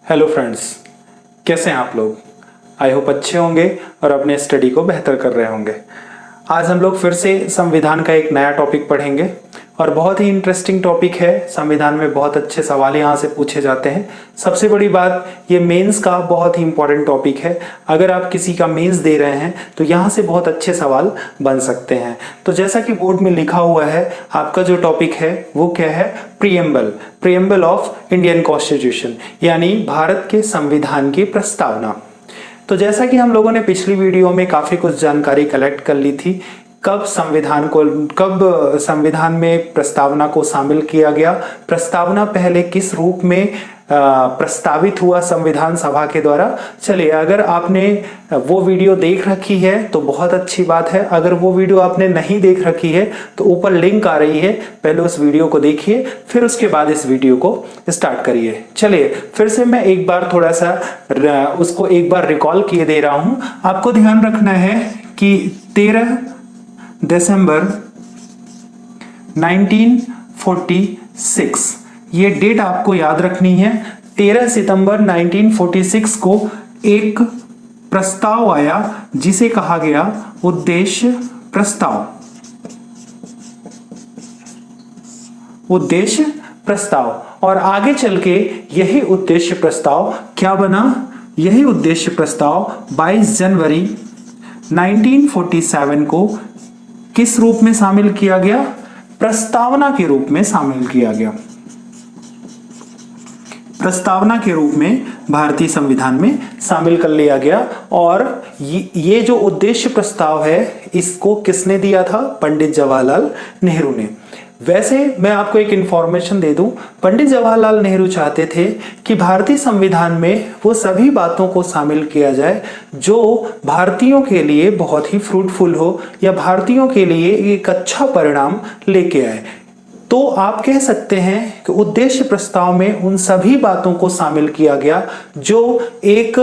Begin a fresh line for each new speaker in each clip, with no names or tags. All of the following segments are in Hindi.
हेलो फ्रेंड्स, कैसे हैं आप लोग। आई होप अच्छे होंगे और अपने स्टडी को बेहतर कर रहे होंगे। आज हम लोग फिर से संविधान का एक नया टॉपिक पढ़ेंगे और बहुत ही इंटरेस्टिंग टॉपिक है। संविधान में बहुत अच्छे सवाल यहाँ से पूछे जाते हैं। सबसे बड़ी बात, ये मेंस का बहुत ही इंपॉर्टेंट टॉपिक है। अगर आप किसी का मेंस दे रहे हैं तो यहाँ से बहुत अच्छे सवाल बन सकते हैं। तो जैसा कि बोर्ड में लिखा हुआ है, आपका जो टॉपिक है वो क्या है? प्रीएम्बल ऑफ इंडियन कॉन्स्टिट्यूशन, यानी भारत के संविधान की प्रस्तावना। तो जैसा कि हम लोगों ने पिछली वीडियो में काफी कुछ जानकारी कलेक्ट कर ली थी, कब संविधान में प्रस्तावना को शामिल किया गया, प्रस्तावना पहले किस रूप में प्रस्तावित हुआ संविधान सभा के द्वारा। चलिए, अगर आपने वो वीडियो देख रखी है तो बहुत अच्छी बात है। अगर वो वीडियो आपने नहीं देख रखी है तो ऊपर लिंक आ रही है, पहले उस वीडियो को देखिए, फिर उसके बाद इस वीडियो को स्टार्ट करिए। चलिए, फिर से मैं एक बार थोड़ा सा उसको एक बार रिकॉल किए दे रहा हूं। आपको ध्यान रखना है कि 13 दिसंबर 1946 ये डेट आपको याद रखनी है। 13 सितंबर 1946 को एक प्रस्ताव आया जिसे कहा गया उद्देश्य प्रस्ताव। और आगे चल के यही उद्देश्य प्रस्ताव क्या बना? यही उद्देश्य प्रस्ताव 22 जनवरी 1947 को किस रूप में शामिल किया गया? प्रस्तावना के रूप में शामिल किया गया। प्रस्तावना के रूप में भारतीय संविधान में शामिल कर लिया गया। और ये जो उद्देश्य प्रस्ताव है, इसको किसने दिया था? पंडित जवाहरलाल नेहरू ने। वैसे मैं आपको एक इंफॉर्मेशन दे दूं, पंडित जवाहरलाल नेहरू चाहते थे कि भारतीय संविधान में वो सभी बातों को शामिल किया जाए जो भारतीयों के लिए बहुत ही फ्रूटफुल हो या भारतीयों के लिए एक अच्छा परिणाम लेके आए। तो आप कह सकते हैं कि उद्देश्य प्रस्ताव में उन सभी बातों को शामिल किया गया जो एक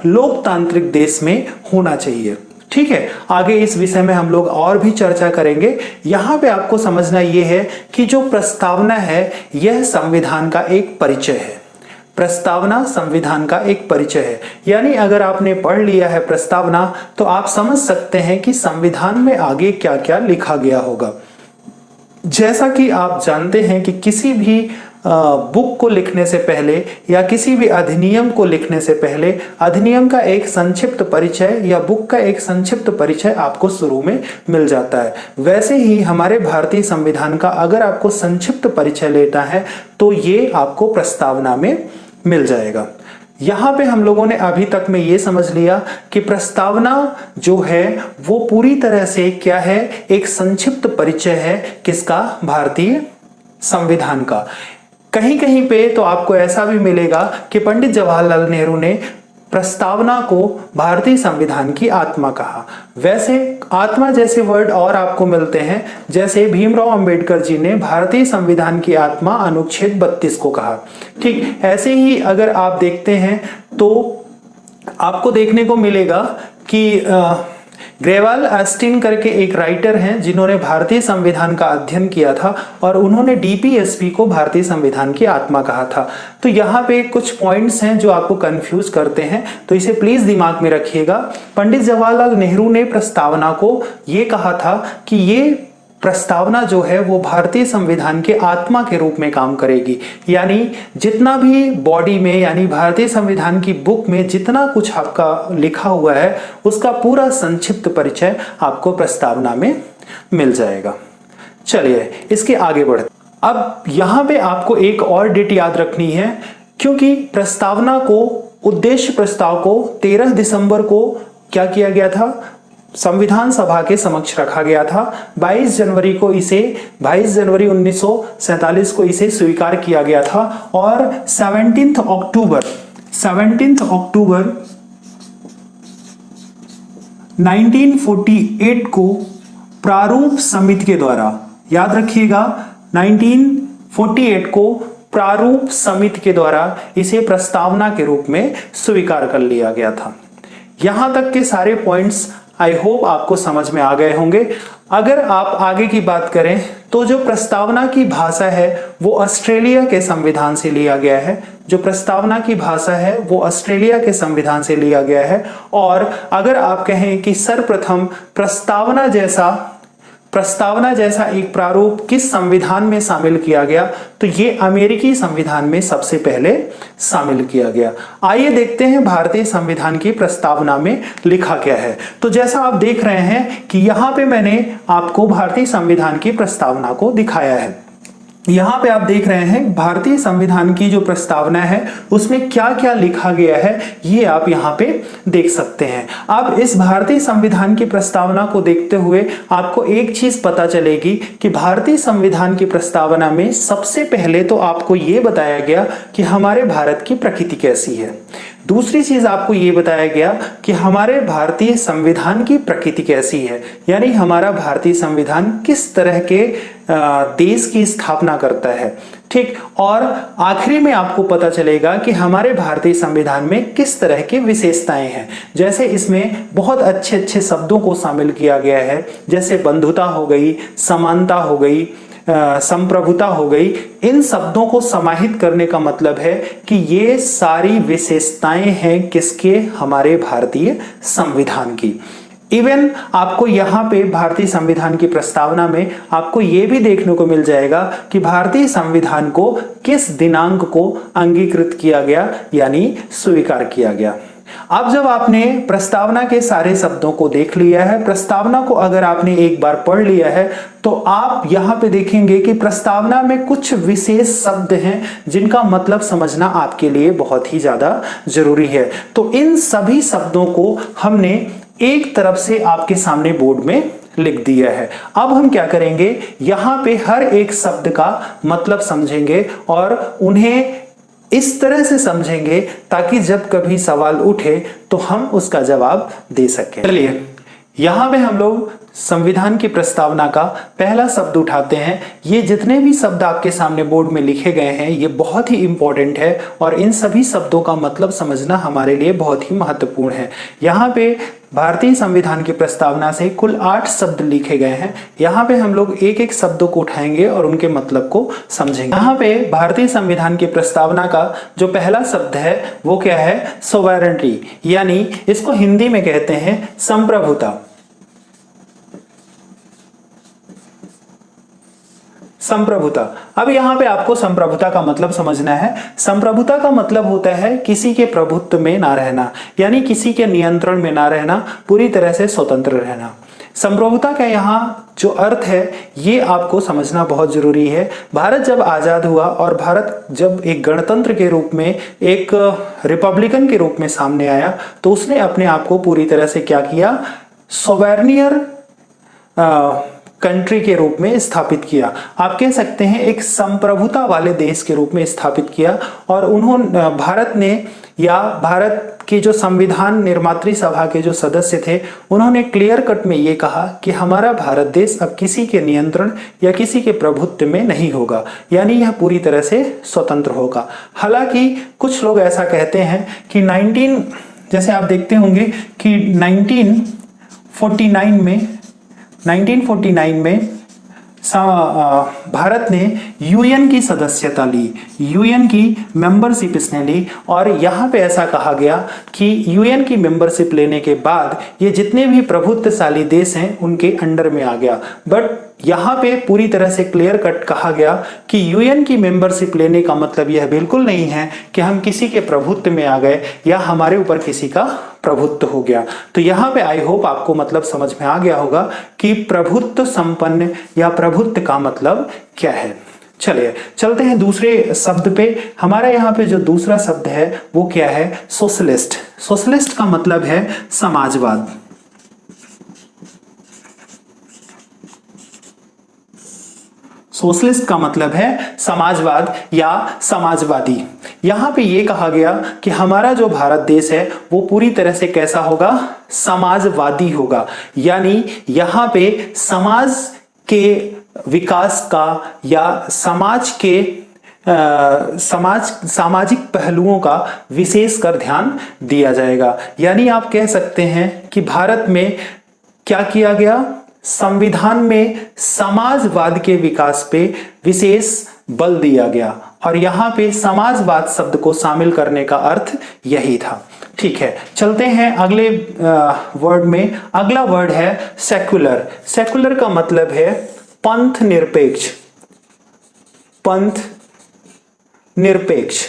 लोकतांत्रिक देश में होना चाहिए। ठीक है, आगे इस विषय में हम लोग और भी चर्चा करेंगे। यहां पे आपको समझना यह है कि जो प्रस्तावना है यह संविधान का एक परिचय है। प्रस्तावना संविधान का एक परिचय है, यानी अगर आपने पढ़ लिया है प्रस्तावना तो आप समझ सकते हैं कि संविधान में आगे क्या क्या लिखा गया होगा। जैसा कि आप जानते हैं कि किसी भी बुक को लिखने से पहले या किसी भी अधिनियम को लिखने से पहले अधिनियम का एक संक्षिप्त परिचय या बुक का एक संक्षिप्त परिचय आपको शुरू में मिल जाता है। वैसे ही हमारे भारतीय संविधान का अगर आपको संक्षिप्त परिचय लेना है तो ये आपको प्रस्तावना में मिल जाएगा। यहाँ पे हम लोगों ने अभी तक में ये समझ लिया कि प्रस्तावना जो है वो पूरी तरह से क्या है? एक संक्षिप्त परिचय है किसका? भारतीय संविधान का। कहीं कहीं पे तो आपको ऐसा भी मिलेगा कि पंडित जवाहरलाल नेहरू ने प्रस्तावना को भारतीय संविधान की आत्मा कहा। वैसे आत्मा जैसे वर्ड और आपको मिलते हैं, जैसे भीमराव अंबेडकर जी ने भारतीय संविधान की आत्मा अनुच्छेद 32 को कहा। ठीक ऐसे ही अगर आप देखते हैं तो आपको देखने को मिलेगा कि ग्रेवाल ऑस्टिन करके एक राइटर हैं जिन्होंने भारतीय संविधान का अध्ययन किया था और उन्होंने डीपीएसपी को भारतीय संविधान की आत्मा कहा था। तो यहाँ पे कुछ पॉइंट्स हैं जो आपको कंफ्यूज करते हैं, तो इसे प्लीज दिमाग में रखिएगा। पंडित जवाहरलाल नेहरू ने प्रस्तावना को ये कहा था कि ये प्रस्तावना जो है वो भारतीय संविधान के आत्मा के रूप में काम करेगी, यानी जितना भी बॉडी में यानी भारतीय संविधान की बुक में जितना कुछ आपका लिखा हुआ है उसका पूरा संक्षिप्त परिचय आपको प्रस्तावना में मिल जाएगा। चलिए इसके आगे बढ़ते। अब यहाँ पे आपको एक और डेट याद रखनी है, क्योंकि प्रस्तावना को, उद्देश्य प्रस्ताव को 13 दिसंबर को क्या किया गया था? संविधान सभा के समक्ष रखा गया था। 22 जनवरी 1947 को इसे स्वीकार किया गया था और 17 अक्टूबर 1948 को प्रारूप समिति के द्वारा, याद रखिएगा 1948 को प्रारूप समिति के द्वारा इसे प्रस्तावना के रूप में स्वीकार कर लिया गया था। यहां तक के सारे पॉइंट्स आई होप आपको समझ में आ गए होंगे। अगर आप आगे की बात करें तो जो प्रस्तावना की भाषा है वो ऑस्ट्रेलिया के संविधान से लिया गया है। जो प्रस्तावना की भाषा है वो ऑस्ट्रेलिया के संविधान से लिया गया है। और अगर आप कहें कि सर्वप्रथम प्रस्तावना जैसा एक प्रारूप किस संविधान में शामिल किया गया, तो ये अमेरिकी संविधान में सबसे पहले शामिल किया गया। आइए देखते हैं भारतीय संविधान की प्रस्तावना में लिखा क्या है। तो जैसा आप देख रहे हैं कि यहाँ पे मैंने आपको भारतीय संविधान की प्रस्तावना को दिखाया है। यहाँ पे आप देख रहे हैं भारतीय संविधान की जो प्रस्तावना है उसमें क्या क्या लिखा गया है, ये आप यहाँ पे देख सकते हैं। अब इस भारतीय संविधान की प्रस्तावना को देखते हुए आपको एक चीज पता चलेगी कि भारतीय संविधान की प्रस्तावना में सबसे पहले तो आपको ये बताया गया कि हमारे भारत की प्रकृति कैसी है। दूसरी चीज आपको ये बताया गया कि हमारे भारतीय संविधान की प्रकृति कैसी है, यानी हमारा भारतीय संविधान किस तरह के देश की स्थापना करता है, ठीक। और आखिरी में आपको पता चलेगा कि हमारे भारतीय संविधान में किस तरह की विशेषताएं हैं। जैसे इसमें बहुत अच्छे अच्छे शब्दों को शामिल किया गया है, जैसे बंधुता हो गई, समानता हो गई, संप्रभुता हो गई। इन शब्दों को समाहित करने का मतलब है कि ये सारी विशेषताएं हैं किसके, हमारे भारतीय संविधान की। इवन आपको यहाँ पे भारतीय संविधान की प्रस्तावना में आपको ये भी देखने को मिल जाएगा कि भारतीय संविधान को किस दिनांक को अंगीकृत किया गया, यानी स्वीकार किया गया। अब जब आपने प्रस्तावना के सारे शब्दों को देख लिया है, प्रस्तावना को अगर आपने एक बार पढ़ लिया है, तो आप यहाँ पे देखेंगे कि प्रस्तावना में कुछ विशेष शब्द हैं जिनका मतलब समझना आपके लिए बहुत ही ज्यादा जरूरी है। तो इन सभी शब्दों को हमने एक तरफ से आपके सामने बोर्ड में लिख दिया है। अब हम क्या करेंगे, यहाँ पे हर एक शब्द का मतलब समझेंगे और उन्हें इस तरह से समझेंगे ताकि जब कभी सवाल उठे तो हम उसका जवाब दे सकें। चलिए यहाँ पे हम लोग संविधान की प्रस्तावना का पहला शब्द उठाते हैं। ये जितने भी शब्द आपके सामने बोर्ड में लिखे गए हैं ये बहुत ही इंपॉर्टेंट है और इन सभी शब्दों का मतलब समझना हमारे लिए बहुत ही महत्वपूर्ण है। यहाँ पे भारतीय संविधान की प्रस्तावना से कुल 8 शब्द लिखे गए हैं। यहाँ पे हम लोग एक एक शब्दों को उठाएंगे और उनके मतलब को समझेंगे। यहाँ पे भारतीय संविधान की प्रस्तावना का जो पहला शब्द है वो क्या है, सोवरेनिटी, यानी इसको हिंदी में कहते हैं संप्रभुता। संप्रभुता। अब यहाँ पे आपको संप्रभुता का मतलब समझना है। संप्रभुता का मतलब होता है किसी के प्रभुत्व में ना रहना, यानी किसी के नियंत्रण में ना रहना, पूरी तरह से स्वतंत्र रहना। संप्रभुता का यहाँ जो अर्थ है ये आपको समझना बहुत जरूरी है। भारत जब आजाद हुआ और भारत जब एक गणतंत्र के रूप में, एक रिपब्लिकन के रूप में सामने आया, तो उसने अपने आप को पूरी तरह से क्या किया, सोवेनियर कंट्री के रूप में स्थापित किया। आप कह सकते हैं एक संप्रभुता वाले देश के रूप में स्थापित किया। और उन्होंने भारत ने, या भारत की जो संविधान निर्मात्री सभा के जो सदस्य थे, उन्होंने क्लियर कट में ये कहा कि हमारा भारत देश अब किसी के नियंत्रण या किसी के प्रभुत्व में नहीं होगा, यानी यह पूरी तरह से स्वतंत्र होगा। हालांकि कुछ लोग ऐसा कहते हैं कि जैसे आप देखते होंगे कि 1949 में भारत ने यूएन की सदस्यता ली, यूएन की मेंबरशिप इसने ली। और यहाँ पे ऐसा कहा गया कि यूएन की मेंबरशिप लेने के बाद ये जितने भी प्रभुत्वशाली देश हैं उनके अंडर में आ गया। बट यहाँ पे पूरी तरह से क्लियर कट कहा गया कि यूएन की मेंबरशिप लेने का मतलब यह बिल्कुल नहीं है कि हम किसी के प्रभुत्व में आ गए या हमारे ऊपर किसी का प्रभुत्व हो गया। तो यहाँ पे आई होप आपको मतलब समझ में आ गया होगा कि प्रभुत्व संपन्न या प्रभुत्व का मतलब क्या है। चलिए चलते हैं दूसरे शब्द पे। हमारा यहाँ पे जो दूसरा शब्द है वो क्या है, सोशलिस्ट। सोशलिस्ट का मतलब है समाजवाद। सोशलिस्ट का मतलब है समाजवाद या समाजवादी। यहां पे ये कहा गया कि हमारा जो भारत देश है वो पूरी तरह से कैसा होगा, समाजवादी होगा। यानी यहां पे समाज के विकास का या समाज के सामाजिक पहलुओं का विशेष कर ध्यान दिया जाएगा। यानी आप कह सकते हैं कि भारत में क्या किया गया, संविधान में समाजवाद के विकास पे विशेष बल दिया गया। और यहां पे समाजवाद शब्द को शामिल करने का अर्थ यही था। ठीक है, चलते हैं अगले वर्ड में। अगला वर्ड है सेक्युलर। सेक्युलर का मतलब है पंथ निरपेक्ष। पंथ निरपेक्ष।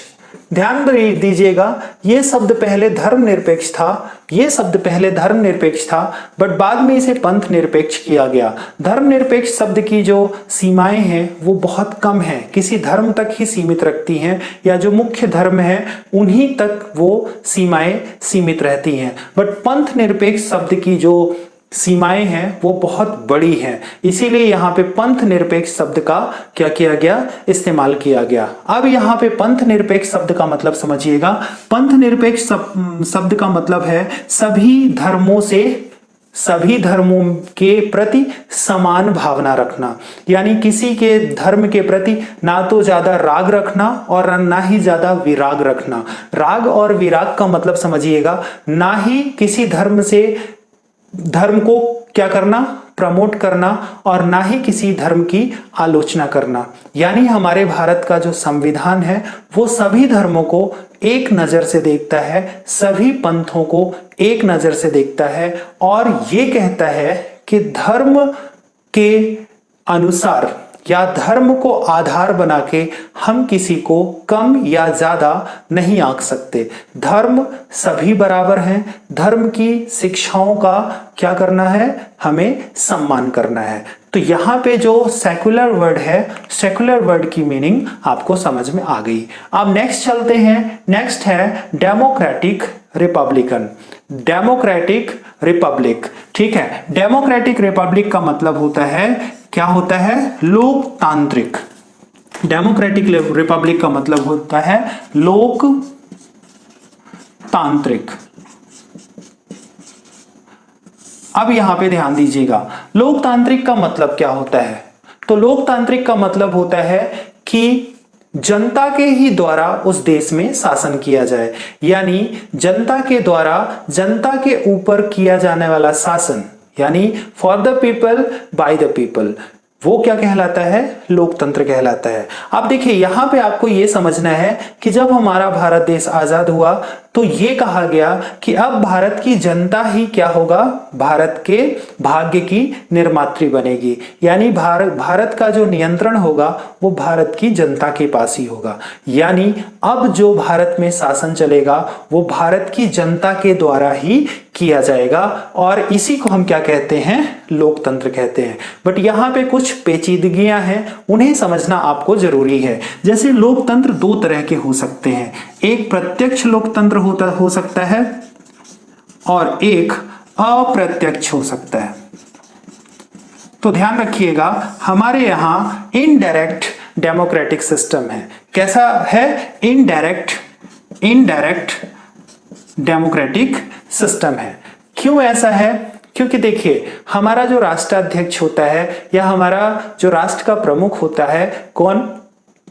ध्यान दीजिएगा, ये शब्द पहले धर्मनिरपेक्ष था, ये शब्द पहले धर्मनिरपेक्ष था, बट बाद में इसे पंथ निरपेक्ष किया गया। धर्मनिरपेक्ष शब्द की जो सीमाएं हैं वो बहुत कम हैं, किसी धर्म तक ही सीमित रखती हैं, या जो मुख्य धर्म है उन्हीं तक वो सीमाएं सीमित रहती हैं। बट पंथ निरपेक्ष शब्द की जो सीमाएं हैं वो बहुत बड़ी हैं, इसीलिए यहाँ पे पंथ निरपेक्ष शब्द का क्या किया गया, इस्तेमाल किया गया। अब यहाँ पे पंथ निरपेक्ष शब्द का मतलब समझिएगा। पंथ निरपेक्ष शब्द का मतलब है सभी धर्मों के प्रति समान भावना रखना, यानी किसी के धर्म के प्रति ना तो ज्यादा राग रखना और ना ही ज्यादा विराग रखना। राग और विराग का मतलब समझिएगा, ना ही किसी धर्म को क्या करना, प्रमोट करना, और ना ही किसी धर्म की आलोचना करना। यानी हमारे भारत का जो संविधान है वो सभी धर्मों को एक नजर से देखता है, सभी पंथों को एक नजर से देखता है, और ये कहता है कि धर्म के अनुसार या धर्म को आधार बना के हम किसी को कम या ज्यादा नहीं आंक सकते। धर्म सभी बराबर हैं, धर्म की शिक्षाओं का क्या करना है, हमें सम्मान करना है। तो यहाँ पे जो सेक्युलर वर्ड है, सेक्युलर वर्ड की मीनिंग आपको समझ में आ गई। अब नेक्स्ट चलते हैं। नेक्स्ट है डेमोक्रेटिक रिपब्लिकन। डेमोक्रेटिक रिपब्लिक, ठीक है। डेमोक्रेटिक रिपब्लिक का मतलब होता है, क्या होता है, लोकतांत्रिक। डेमोक्रेटिक रिपब्लिक का मतलब होता है लोकतांत्रिक। अब यहां पे ध्यान दीजिएगा, लोकतांत्रिक का मतलब क्या होता है। तो लोकतांत्रिक का मतलब होता है कि जनता के ही द्वारा उस देश में शासन किया जाए, यानी जनता के द्वारा जनता के ऊपर किया जाने वाला शासन, यानी for the people by the people, वो क्या कहलाता है, लोकतंत्र कहलाता है। अब देखिए यहां पे आपको ये समझना है कि जब हमारा भारत देश आजाद हुआ तो ये कहा गया कि अब भारत की जनता ही क्या होगा, भारत के भाग्य की निर्मात्री बनेगी, यानी भारत का जो नियंत्रण होगा वो भारत की जनता के पास ही होगा। यानी अब जो भारत में शासन चलेगा वो भारत की जनता के द्वारा ही किया जाएगा, और इसी को हम क्या कहते हैं, लोकतंत्र कहते हैं। बट यहाँ पे कुछ पेचीदगियां हैं, उन्हें समझना आपको जरूरी है। जैसे लोकतंत्र दो तरह के हो सकते हैं, एक प्रत्यक्ष लोकतंत्र हो सकता है और एक अप्रत्यक्ष हो सकता है। तो ध्यान रखिएगा, हमारे यहां इनडायरेक्ट डेमोक्रेटिक सिस्टम है। कैसा है, इनडायरेक्ट डेमोक्रेटिक सिस्टम है। क्यों ऐसा है, क्योंकि देखिए हमारा जो राष्ट्राध्यक्ष होता है या हमारा जो राष्ट्र का प्रमुख होता है, कौन,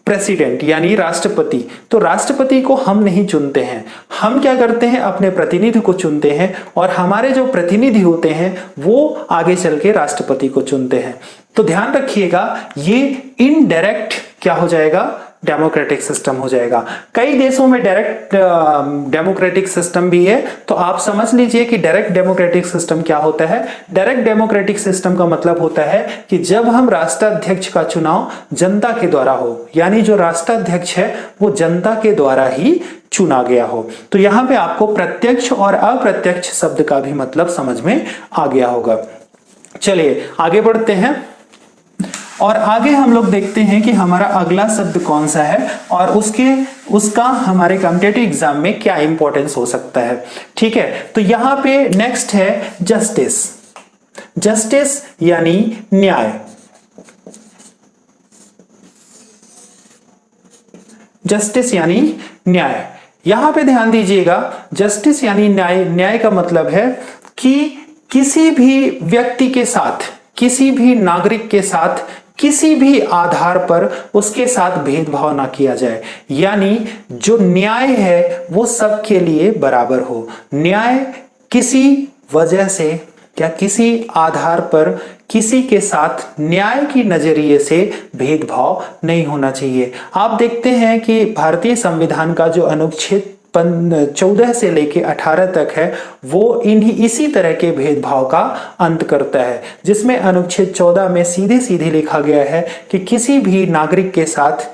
प्रेसिडेंट यानी राष्ट्रपति। तो राष्ट्रपति को हम नहीं चुनते हैं, हम क्या करते हैं, अपने प्रतिनिधि को चुनते हैं, और हमारे जो प्रतिनिधि होते हैं वो आगे चल के राष्ट्रपति को चुनते हैं। तो ध्यान रखिएगा, ये इनडायरेक्ट क्या हो जाएगा, डेमोक्रेटिक सिस्टम हो जाएगा। कई देशों में डायरेक्ट डेमोक्रेटिक सिस्टम भी है, तो आप समझ लीजिए कि डायरेक्ट डेमोक्रेटिक सिस्टम क्या होता है। डायरेक्ट डेमोक्रेटिक सिस्टम का मतलब होता है कि जब हम राष्ट्राध्यक्ष का चुनाव जनता के द्वारा हो, यानी जो राष्ट्राध्यक्ष है वो जनता के द्वारा ही चुना गया हो। तो यहां पे आपको प्रत्यक्ष और अप्रत्यक्ष शब्द का भी मतलब समझ में आ गया होगा। चलिए आगे बढ़ते हैं, और आगे हम लोग देखते हैं कि हमारा अगला शब्द कौन सा है और उसका हमारे कॉम्पिटिटिव एग्जाम में क्या इंपॉर्टेंस हो सकता है। ठीक है, तो यहां पे नेक्स्ट है जस्टिस। जस्टिस यानी न्याय। जस्टिस यानी न्याय। यहां पे ध्यान दीजिएगा, जस्टिस यानी न्याय। न्याय का मतलब है कि किसी भी व्यक्ति के साथ, किसी भी नागरिक के साथ किसी भी आधार पर उसके साथ भेदभाव ना किया जाए, यानी जो न्याय है वो सबके लिए बराबर हो। न्याय किसी वजह से क्या किसी आधार पर किसी के साथ न्याय की नजरिए से भेदभाव नहीं होना चाहिए। आप देखते हैं कि भारतीय संविधान का जो अनुच्छेद 14 से लेके 18 तक है वो इसी तरह के भेदभाव का अंत करता है, जिसमें अनुच्छेद 14 में सीधे सीधे लिखा गया है कि किसी भी नागरिक के साथ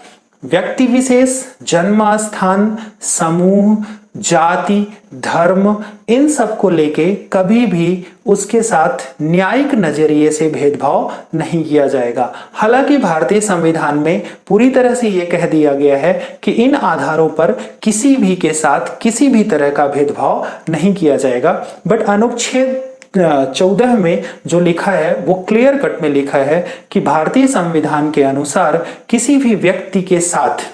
व्यक्ति विशेष, जन्म स्थान, समूह, जाति, धर्म, इन सब को लेके कभी भी उसके साथ न्यायिक नजरिए से भेदभाव नहीं किया जाएगा। हालांकि भारतीय संविधान में पूरी तरह से यह कह दिया गया है कि इन आधारों पर किसी भी के साथ किसी भी तरह का भेदभाव नहीं किया जाएगा, बट अनुच्छेद 14 में जो लिखा है वो क्लियर कट में लिखा है कि भारतीय संविधान के अनुसार किसी भी व्यक्ति के साथ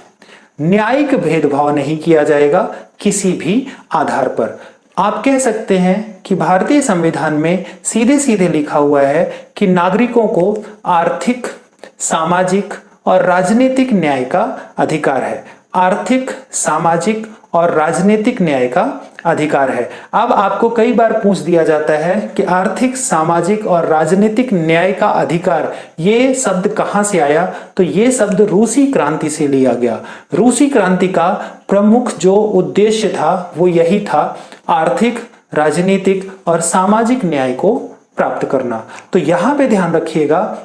न्यायिक भेदभाव नहीं किया जाएगा किसी भी आधार पर। आप कह सकते हैं कि भारतीय संविधान में सीधे सीधे लिखा हुआ है कि नागरिकों को आर्थिक, सामाजिक और राजनीतिक न्याय का अधिकार है। आर्थिक, सामाजिक और राजनीतिक न्याय का अधिकार है। अब आपको कई बार पूछ दिया जाता है कि आर्थिक, सामाजिक और राजनीतिक न्याय का अधिकार, ये शब्द कहां से आया? तो ये शब्द रूसी क्रांति से लिया गया। रूसी क्रांति का प्रमुख जो उद्देश्य था वो यही था, आर्थिक, राजनीतिक और सामाजिक न्याय को प्राप्त करना। तो यहां पे ध्यान रखिएगा,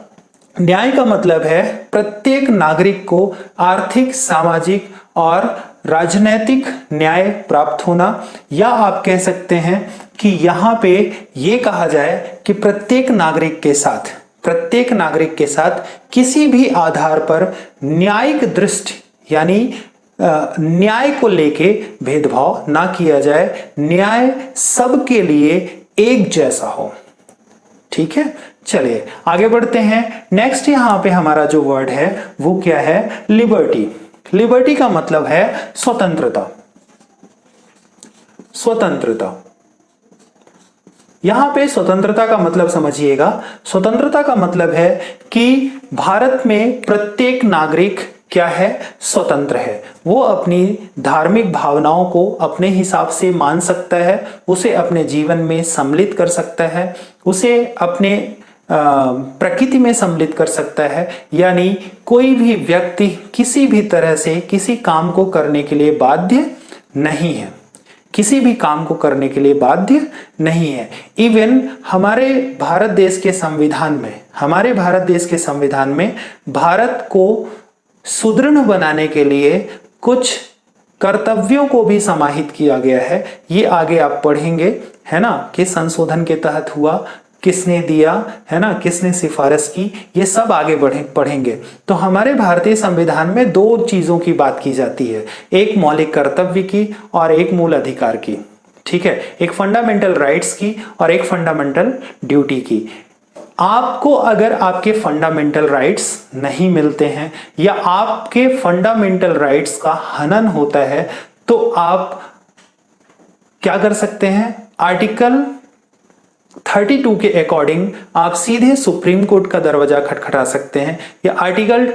न्याय का मतलब है प्रत्येक नागरिक को आर्थिक, सामाजिक और राजनैतिक न्याय प्राप्त होना, या आप कह सकते हैं कि यहां पे ये कहा जाए कि प्रत्येक नागरिक के साथ किसी भी आधार पर न्यायिक दृष्टि यानी न्याय को लेके भेदभाव ना किया जाए, न्याय सबके लिए एक जैसा हो। ठीक है, चलिए आगे बढ़ते हैं। नेक्स्ट यहां पे हमारा जो वर्ड है वो क्या है? लिबर्टी। लिबर्टी का मतलब है स्वतंत्रता। स्वतंत्रता, यहां पे स्वतंत्रता का मतलब समझिएगा। स्वतंत्रता का मतलब है कि भारत में प्रत्येक नागरिक क्या है? स्वतंत्र है। वो अपनी धार्मिक भावनाओं को अपने हिसाब से मान सकता है, उसे अपने जीवन में सम्मिलित कर सकता है, उसे अपने प्रकृति में सम्मिलित कर सकता है। यानी कोई भी व्यक्ति किसी भी तरह से किसी काम को करने के लिए बाध्य नहीं है, किसी भी काम को करने के लिए बाध्य नहीं है। इवन हमारे भारत देश के संविधान में भारत को सुदृढ़ बनाने के लिए कुछ कर्तव्यों को भी समाहित किया गया है। ये आगे आप पढ़ेंगे, है ना, कि संशोधन के तहत हुआ, किसने दिया, है ना, किसने सिफारिश की, ये सब आगे पढ़ेंगे। तो हमारे भारतीय संविधान में दो चीजों की बात की जाती है, एक मौलिक कर्तव्य की और एक मूल अधिकार की। ठीक है, एक फंडामेंटल राइट्स की और एक फंडामेंटल ड्यूटी की। आपको अगर आपके फंडामेंटल राइट्स नहीं मिलते हैं या आपके फंडामेंटल राइट्स का हनन होता है तो आप क्या कर सकते हैं? आर्टिकल 32 के अकॉर्डिंग आप सीधे सुप्रीम कोर्ट का दरवाजा खटखटा सकते हैं, या आर्टिकल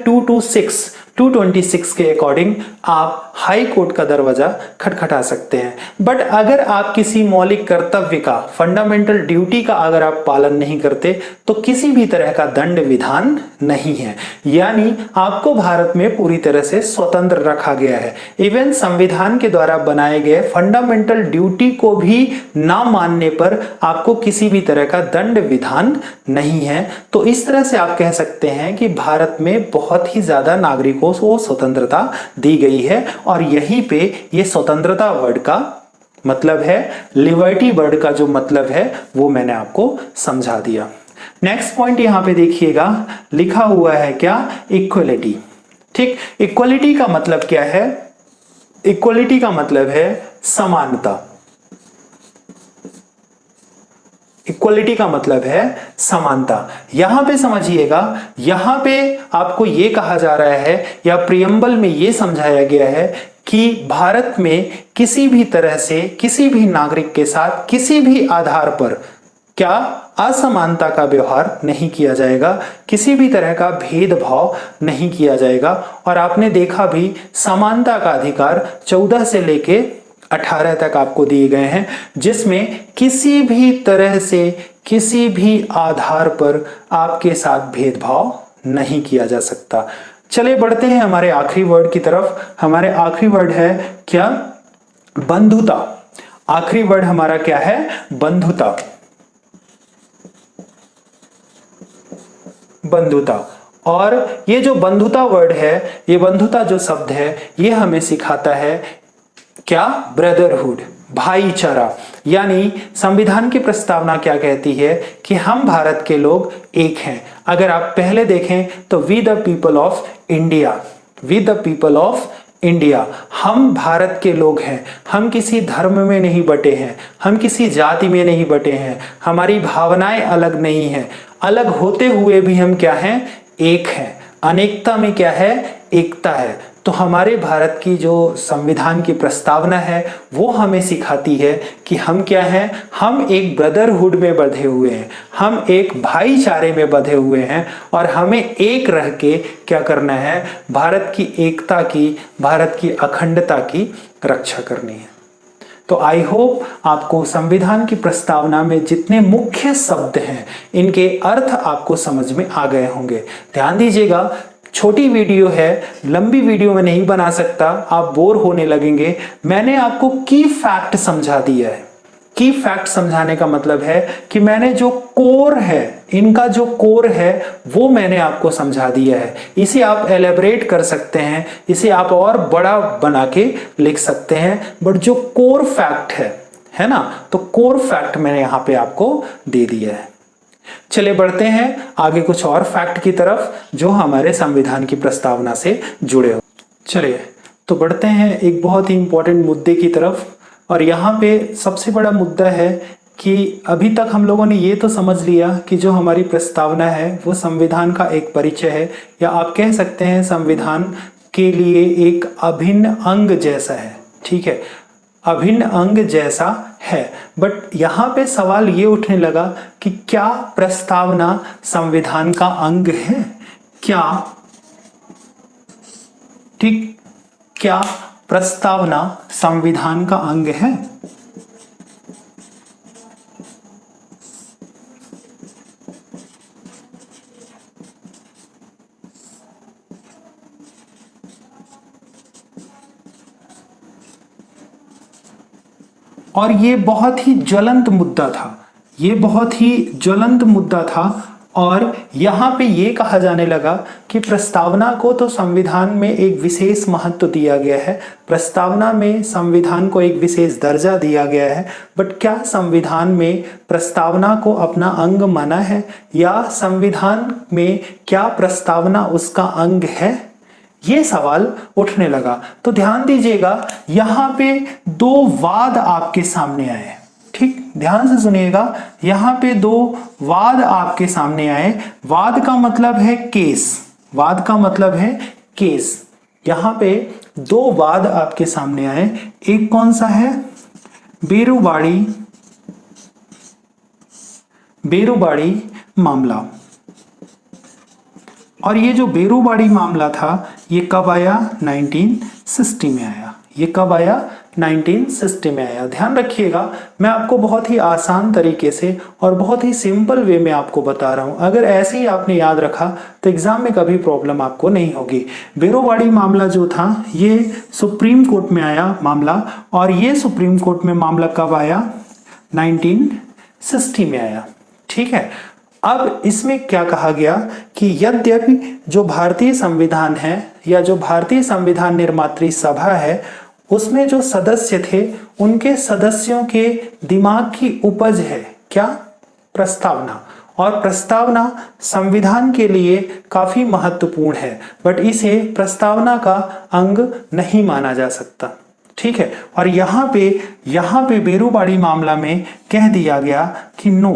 226 के अकॉर्डिंग आप हाई कोर्ट का दरवाजा खटखटा सकते हैं। बट अगर आप किसी मौलिक कर्तव्य का, फंडामेंटल ड्यूटी का अगर आप पालन नहीं करते तो किसी भी तरह का दंड विधान नहीं है। यानी आपको भारत में पूरी तरह से स्वतंत्र रखा गया है। इवन संविधान के द्वारा बनाए गए फंडामेंटल ड्यूटी को भी ना मानने पर आपको किसी भी तरह का दंड विधान नहीं है। तो इस तरह से आप कह सकते हैं कि भारत में बहुत ही ज्यादा नागरिकों को स्वतंत्रता दी गई है, और यहीं पे ये स्वतंत्रता वर्ड का मतलब है, लिबर्टी वर्ड का जो मतलब है वो मैंने आपको समझा दिया। नेक्स्ट पॉइंट यहां पे देखिएगा, लिखा हुआ है क्या? इक्वलिटी। ठीक, इक्वलिटी का मतलब क्या है? इक्वलिटी का मतलब है समानता। इक्वलिटी का मतलब है समानता। यहां पे समझिएगा, यहां पे आपको यह कहा जा रहा है या प्रियम्बल में यह समझाया गया है कि भारत में किसी भी तरह से किसी भी नागरिक के साथ किसी भी आधार पर क्या असमानता का व्यवहार नहीं किया जाएगा, किसी भी तरह का भेदभाव नहीं किया जाएगा। और आपने देखा भी, समानता का अधिकार 14 से लेके 18 तक आपको दिए गए हैं, जिसमें किसी भी तरह से किसी भी आधार पर आपके साथ भेदभाव नहीं किया जा सकता। चलिए बढ़ते हैं हमारे आखिरी वर्ड की तरफ। हमारे आखिरी वर्ड है क्या? बंधुता। आखिरी वर्ड हमारा क्या है? बंधुता। बंधुता। और ये जो बंधुता वर्ड है, ये बंधुता जो शब्द है, ये हमें सिखाता है क्या? ब्रदरहुड, भाईचारा। यानी संविधान की प्रस्तावना क्या कहती है कि हम भारत के लोग एक हैं। अगर आप पहले देखें तो we the people of India, we the people of India, हम भारत के लोग हैं। हम किसी धर्म में नहीं बटे हैं, हम किसी जाति में नहीं बटे हैं, हमारी भावनाएं अलग नहीं हैं। अलग होते हुए भी हम क्या हैं? एक हैं। अनेकता में क्या है? एकता है। तो हमारे भारत की जो संविधान की प्रस्तावना है वो हमें सिखाती है कि हम क्या हैं? हम एक ब्रदरहुड में बंधे हुए हैं, हम एक भाईचारे में बंधे हुए हैं और हमें एक रह के क्या करना है? भारत की एकता की, भारत की अखंडता की रक्षा करनी है। तो आई होप आपको संविधान की प्रस्तावना में जितने मुख्य शब्द हैं इनके अर्थ आपको समझ में आ गए होंगे। ध्यान दीजिएगा, छोटी वीडियो है, लंबी वीडियो में नहीं बना सकता, आप बोर होने लगेंगे। मैंने आपको की फैक्ट समझा दिया है। की फैक्ट समझाने का मतलब है कि मैंने जो कोर है, इनका जो कोर है वो मैंने आपको समझा दिया है। इसे आप एलेबरेट कर सकते हैं, इसे आप और बड़ा बना के लिख सकते हैं, बट जो कोर फैक्ट है ना, तो कोर फैक्ट मैंने यहाँ पे आपको दे दिया है। चलिए बढ़ते हैं आगे कुछ और फैक्ट की तरफ जो हमारे संविधान की प्रस्तावना से जुड़े हो। चलिए तो बढ़ते हैं एक बहुत ही इंपॉर्टेंट मुद्दे की तरफ। और यहाँ पे सबसे बड़ा मुद्दा है कि अभी तक हम लोगों ने ये तो समझ लिया कि जो हमारी प्रस्तावना है वो संविधान का एक परिचय है, या आप कह सकते हैं संविधान के लिए एक अभिन्न अंग जैसा है। ठीक है, अभिन्न अंग जैसा है। बट यहाँ पे सवाल ये उठने लगा कि क्या प्रस्तावना संविधान का अंग है? क्या, ठीक, क्या प्रस्तावना संविधान का अंग है? और ये बहुत ही ज्वलंत मुद्दा था, ये बहुत ही ज्वलंत मुद्दा था। और यहाँ पे ये कहा जाने लगा कि प्रस्तावना को तो संविधान में एक विशेष महत्व दिया गया है, प्रस्तावना में संविधान को एक विशेष दर्जा दिया गया है, बट क्या संविधान में प्रस्तावना को अपना अंग माना है, या संविधान में क्या प्रस्तावना उसका अंग है? ये सवाल उठने लगा। तो ध्यान दीजिएगा, यहाँ पे दो वाद आपके सामने आए। ठीक, ध्यान से सुनिएगा, यहाँ पे दो वाद आपके सामने आए। वाद का मतलब है केस, वाद का मतलब है केस। यहाँ पे दो वाद आपके सामने आए। एक कौन सा है? बेरुबाड़ी मामला। और ये जो बेरुबाड़ी मामला था ये कब आया? 1960 में आया। ये कब आया? 1960 में आया। ध्यान रखिएगा, मैं आपको बहुत ही आसान तरीके से और बहुत ही सिंपल वे में आपको बता रहा हूं। अगर ऐसे ही आपने याद रखा तो एग्जाम में कभी प्रॉब्लम आपको नहीं होगी। बेरुबाड़ी मामला जो था ये सुप्रीम कोर्ट में आया मामला, और ये सुप्रीम कोर्ट में मामला कब आया? 1960 में आया। ठीक है, अब इसमें क्या कहा गया कि यद्यपि जो भारतीय संविधान है या जो भारतीय संविधान निर्मात्री सभा है उसमें जो सदस्य थे उनके सदस्यों के दिमाग की उपज है क्या? प्रस्तावना। और प्रस्तावना संविधान के लिए काफी महत्वपूर्ण है, बट इसे प्रस्तावना का अंग नहीं माना जा सकता। ठीक है, और यहाँ पे बेरुबाड़ी मामला में कह दिया गया कि नो,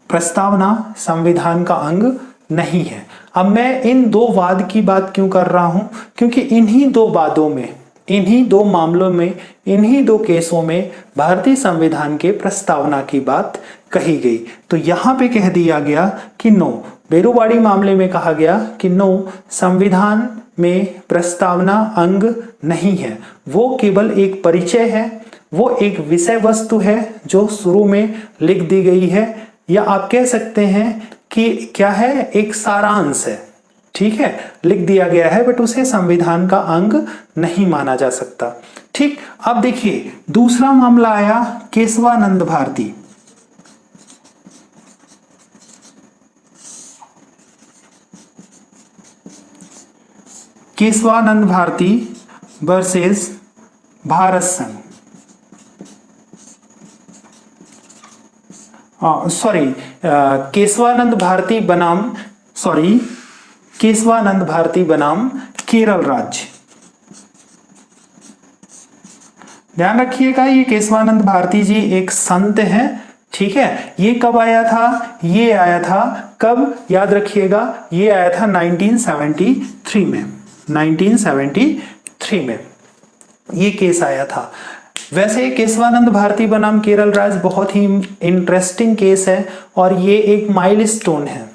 प्रस्तावना संविधान का अंग नहीं है। अब मैं इन दो वाद की बात क्यों कर रहा हूं? क्योंकि इन्हीं दो वादों में, इन्हीं दो मामलों में, इन्हीं दो केसों में भारतीय संविधान के प्रस्तावना की बात कही गई। तो यहां पे कह दिया गया कि नो, बेरुबाड़ी मामले में कहा गया कि नो, संविधान में प्रस्तावना अंग नहीं है, वो केवल एक परिचय है, वो एक विषय वस्तु है जो शुरू में लिख दी गई है, या आप कह सकते हैं कि क्या है, एक सारांश है। ठीक है, लिख दिया गया है बट उसे संविधान का अंग नहीं माना जा सकता। ठीक, अब देखिए दूसरा मामला आया केशवानंद भारती। केशवानंद भारती वर्सेस भारत संघ। केशवानंद भारती बनाम केरल राज्य। ध्यान रखिएगा, ये केशवानंद भारती जी एक संत हैं। ठीक है, ये कब आया था? ये आया था कब, याद रखिएगा, ये आया था 1973 में। 1973 में ये केस आया था। वैसे केशवानंद भारती बनाम केरल राज्य बहुत ही इंटरेस्टिंग केस है और ये एक माइलस्टोन है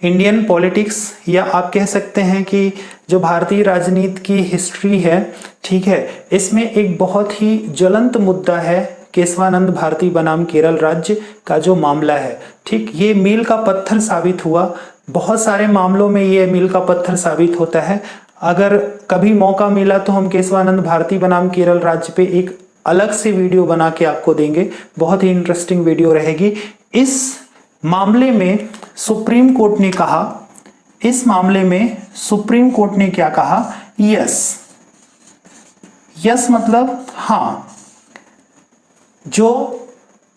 इंडियन पॉलिटिक्स, या आप कह सकते हैं कि जो भारतीय राजनीति की हिस्ट्री है, ठीक है, इसमें एक बहुत ही ज्वलंत मुद्दा है केशवानंद भारती बनाम केरल राज्य का जो मामला है। ठीक, ये मील का पत्थर साबित हुआ। बहुत सारे मामलों में ये मील का पत्थर साबित होता है। अगर कभी मौका मिला तो हम केशवानंद भारती बनाम केरल राज्य पे एक अलग से वीडियो बना के आपको देंगे, बहुत ही इंटरेस्टिंग वीडियो रहेगी। इस मामले में सुप्रीम कोर्ट ने कहा, इस मामले में सुप्रीम कोर्ट ने क्या कहा? यस। यस मतलब हाँ, जो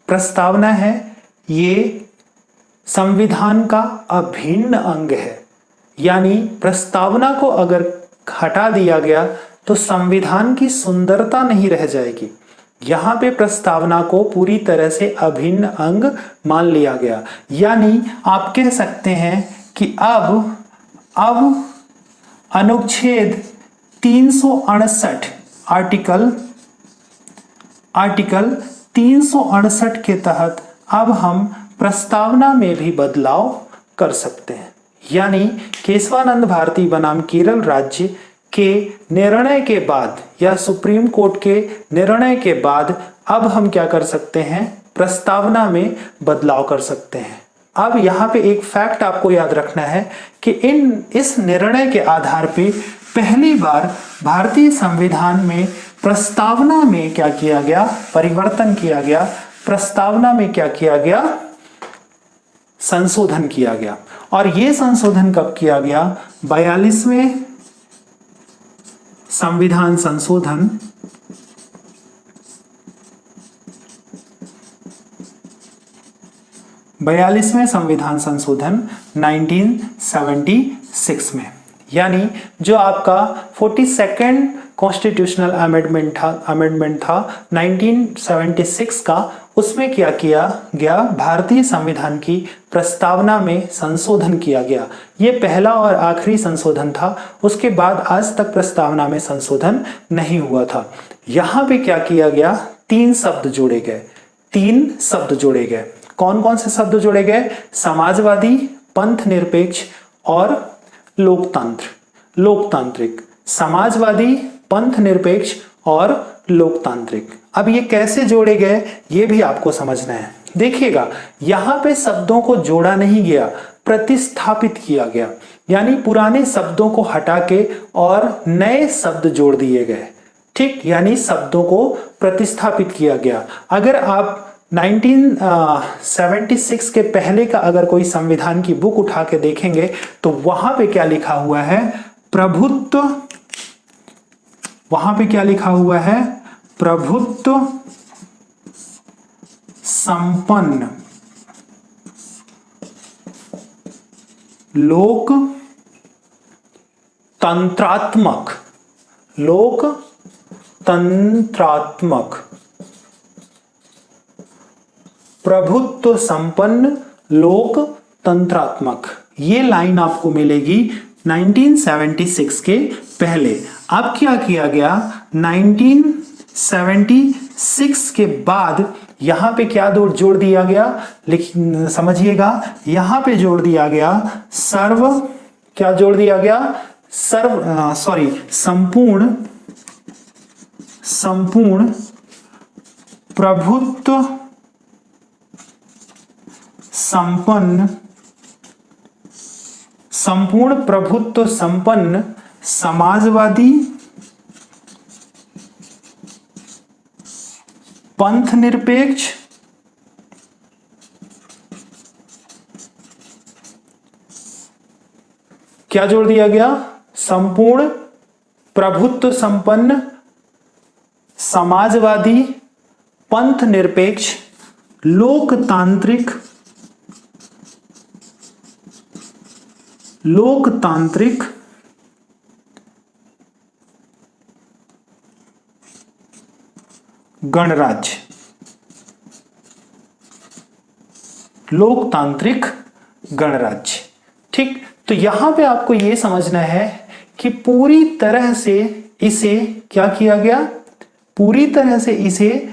प्रस्तावना है ये संविधान का अभिन्न अंग है, यानी प्रस्तावना को अगर हटा दिया गया तो संविधान की सुंदरता नहीं रह जाएगी। यहां पे प्रस्तावना को पूरी तरह से अभिन्न अंग मान लिया गया, यानी आप कह सकते हैं कि अब अनुच्छेद 368 आर्टिकल 368 के तहत अब हम प्रस्तावना में भी बदलाव कर सकते हैं। यानी केशवानंद भारती बनाम केरल राज्य के निर्णय के बाद या सुप्रीम कोर्ट के निर्णय के बाद अब हम क्या कर सकते हैं? प्रस्तावना में बदलाव कर सकते हैं। अब यहाँ पे एक फैक्ट आपको याद रखना है कि इस निर्णय के आधार पे पहली बार भारतीय संविधान में प्रस्तावना में क्या किया गया? परिवर्तन किया गया। प्रस्तावना में क्या किया गया? संशोधन किया गया। और यह संशोधन कब किया गया? 42वें संविधान संशोधन 42वें संविधान संशोधन 1976 में, यानी जो आपका 42nd कॉन्स्टिट्यूशनल अमेंडमेंट था 1976 का, उसमें क्या किया गया? भारतीय संविधान की प्रस्तावना में संशोधन किया गया। ये पहला और आखिरी संशोधन था। उसके बाद आज तक प्रस्तावना में संशोधन नहीं हुआ था। यहाँ पे क्या किया गया? 3 शब्द जोड़े गए। 3 शब्द जोड़े गए। कौन कौन से शब्द जोड़े गए? समाजवादी, पंथ निरपेक्ष और लोकतांत्रिक। समाजवादी, पंथ निरपेक्ष और लोकतांत्रिक। अब ये कैसे जोड़े गए ये भी आपको समझना है। देखिएगा, यहां पे शब्दों को जोड़ा नहीं गया, प्रतिस्थापित किया गया, यानी पुराने शब्दों को हटा के और नए शब्द जोड़ दिए गए। ठीक, यानी शब्दों को प्रतिस्थापित किया गया। अगर आप 1976 के पहले का अगर कोई संविधान की बुक उठा के देखेंगे तो वहां पे क्या लिखा हुआ है? प्रभुत्व। वहां पे क्या लिखा हुआ है? प्रभुत्व संपन्न लोकतंत्रात्मक प्रभुत्व संपन्न लोकतंत्रात्मक। ये लाइन आपको मिलेगी 1976 के पहले। अब क्या किया गया? 1976 के बाद यहां पे क्या जोड़ दिया गया? समझिएगा, यहां पे जोड़ दिया गया क्या जोड़ दिया गया? संपूर्ण प्रभुत्व संपन्न, संपूर्ण प्रभुत्व संपन्न समाजवादी पंथ निरपेक्ष क्या जोड़ दिया गया? संपूर्ण प्रभुत्व संपन्न समाजवादी पंथ निरपेक्ष लोकतांत्रिक गणराज्य, लोकतांत्रिक गणराज्य। ठीक, तो यहां पे आपको यह समझना है कि पूरी तरह से इसे क्या किया गया? पूरी तरह से इसे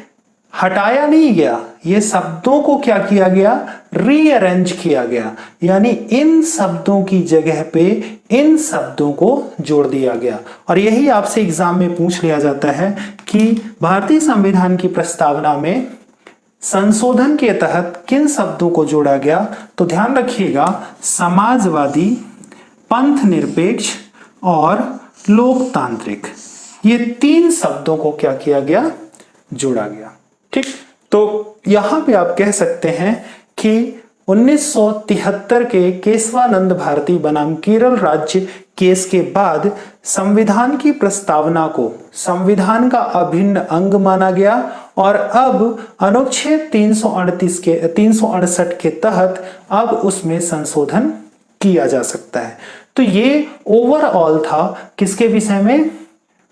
हटाया नहीं गया, ये शब्दों को क्या किया गया? रीअरेंज किया गया, यानी इन शब्दों की जगह पे इन शब्दों को जोड़ दिया गया। और यही आपसे एग्जाम में पूछ लिया जाता है कि भारतीय संविधान की प्रस्तावना में संशोधन के तहत किन शब्दों को जोड़ा गया? तो ध्यान रखिएगा, समाजवादी, पंथ निरपेक्ष और लोकतांत्रिक, ये तीन शब्दों को क्या किया गया? जोड़ा गया। ठीक, तो यहां पे आप कह सकते हैं कि 1973 के केशवानंद भारती बनाम केरल राज्य केस के बाद संविधान की प्रस्तावना को संविधान का अभिन्न अंग माना गया और अब अनुच्छेद 368 के तहत अब उसमें संशोधन किया जा सकता है। तो ये ओवरऑल था किसके विषय में?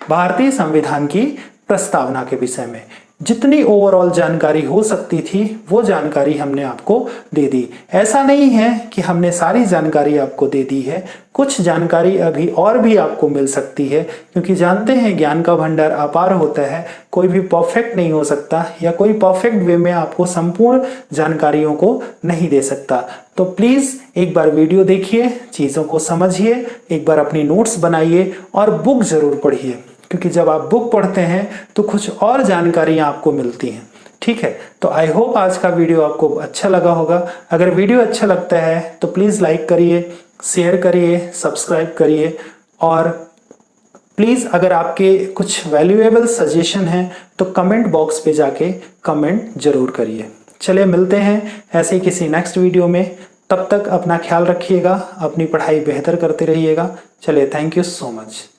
भारतीय संविधान की प्रस्तावना के विषय में। जितनी ओवरऑल जानकारी हो सकती थी वो जानकारी हमने आपको दे दी। ऐसा नहीं है कि हमने सारी जानकारी आपको दे दी है, कुछ जानकारी अभी और भी आपको मिल सकती है, क्योंकि जानते हैं ज्ञान का भंडार अपार होता है, कोई भी परफेक्ट नहीं हो सकता या कोई परफेक्ट वे में आपको संपूर्ण जानकारियों को नहीं दे सकता। तो प्लीज एक बार वीडियो देखिए, चीजों को समझिए, एक बार अपनी नोट्स बनाइए और बुक जरूर पढ़िए, क्योंकि जब आप बुक पढ़ते हैं तो कुछ और जानकारियां आपको मिलती हैं। ठीक है, तो आई होप आज का वीडियो आपको अच्छा लगा होगा। अगर वीडियो अच्छा लगता है तो प्लीज लाइक करिए, शेयर करिए, सब्सक्राइब करिए और प्लीज अगर आपके कुछ वैल्यूएबल सजेशन हैं तो कमेंट बॉक्स पे जाके कमेंट जरूर करिए। चलिए मिलते हैं ऐसे किसी नेक्स्ट वीडियो में, तब तक अपना ख्याल रखिएगा, अपनी पढ़ाई बेहतर करते रहिएगा। चलिए, थैंक यू सो मच।